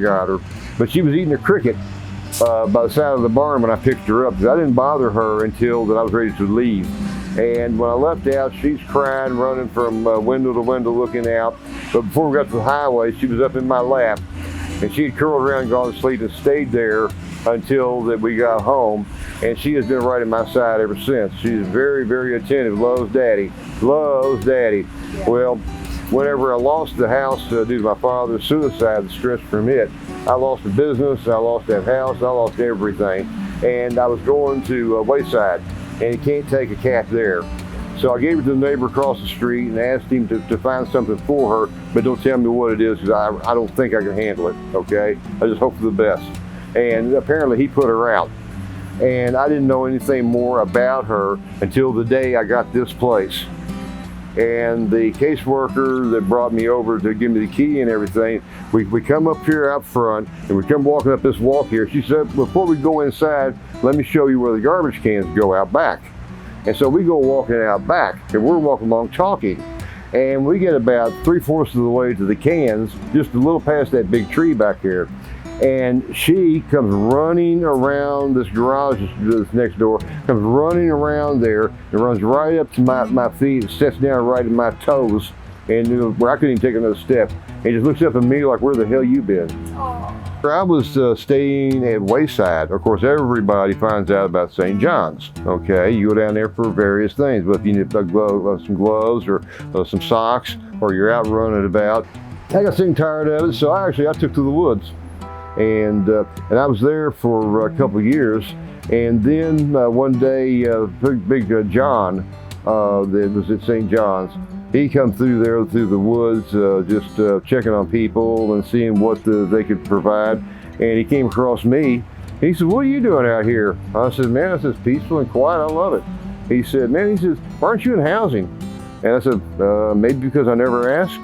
got her. But she was eating a cricket by the side of the barn when I picked her up, because I didn't bother her until that I was ready to leave. And when I left out, she's crying, running from window to window looking out. But before we got to the highway, she was up in my lap, and she had curled around and gone to sleep and stayed there until that we got home. And she has been right at my side ever since. She's very, very attentive, loves daddy, loves daddy. Yeah. Well, whenever I lost the house due to my father's suicide, the stress from it, I lost the business, I lost that house, I lost everything. And I was going to Wayside, and you can't take a cat there. So I gave it to the neighbor across the street and asked him to find something for her, but don't tell me what it is, because I don't think I can handle it, okay? I just hope for the best. And apparently he put her out. And I didn't know anything more about her until the day I got this place. And the caseworker that brought me over to give me the key and everything, we come up here out front, and we come walking up this walk here. She said, before we go inside, let me show you where the garbage cans go out back. And so we go walking out back, and we're walking along talking. And we get about 3/4 of the way to the cans, just a little past that big tree back here. And she comes running around this garage that's next door, comes running around there and runs right up to my feet and sits down right at my toes, and where I couldn't even take another step, and just looks up at me like, where the hell you been? Aww. I was staying at Wayside. Of course, everybody finds out about St. John's, okay? You go down there for various things, but if you need some gloves or some socks, or you're out running about. I got sick and tired of it, so I took to the woods. And I was there for a couple of years, and then one day, big John that was at St. John's, he come through the woods, just checking on people and seeing what they could provide. And he came across me. He said, "What are you doing out here?" I said, "Man, it's just peaceful and quiet. I love it." He said, "Man," he says, "why aren't you in housing?" And I said, "Maybe because I never asked."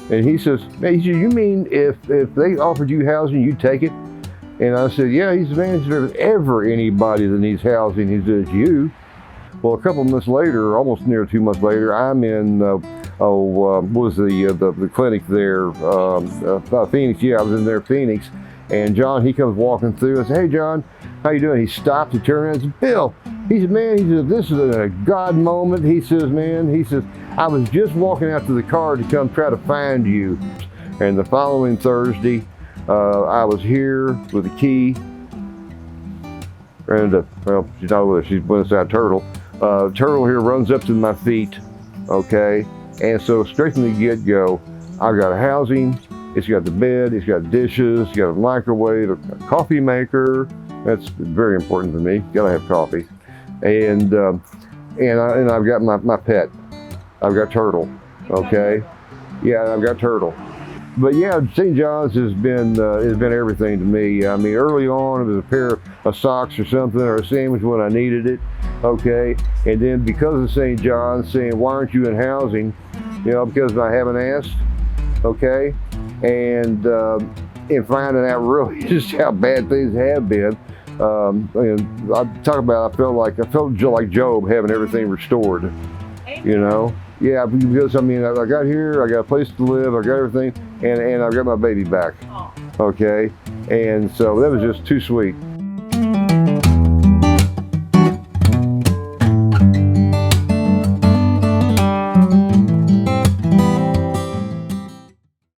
And he says, "Man," he said, "you mean if they offered you housing, you'd take it?" And I said, "Yeah." He said, "Man, if there's ever anybody that needs housing," he said, "it's you." Well, a couple of months later, almost near 2 months later, I'm in what was the clinic there, Phoenix. Yeah, I was in there, Phoenix. And John, he comes walking through. I said, "Hey, John, how you doing?" He stopped, he turned around and said, "Bill," he said, "man," he said, "this is a God moment." He says, "Man," he says, "I was just walking out to the car to come try to find you." And the following Thursday, I was here with the key. And, well, she's not with us, she's with us out Turtle. Turtle here runs up to my feet, okay? And so straight from the get-go, I've got a housing, it's got the bed, it's got dishes, it's got a microwave, a coffee maker. That's very important to me, gotta have coffee. And I've got my pet. I've got Turtle, okay? Yeah, I've got Turtle. But yeah, St. John's has been everything to me. I mean, early on, it was a pair of socks or something, or a sandwich when I needed it, okay? And then because of St. John's saying, "Why aren't you in housing?" You know, because I haven't asked, okay? And finding out really just how bad things have been. And I talk about, I felt like Job having everything restored, you know? Yeah, because I mean, I got here, I got a place to live, I got everything, and I got my baby back, okay? And so that was just too sweet.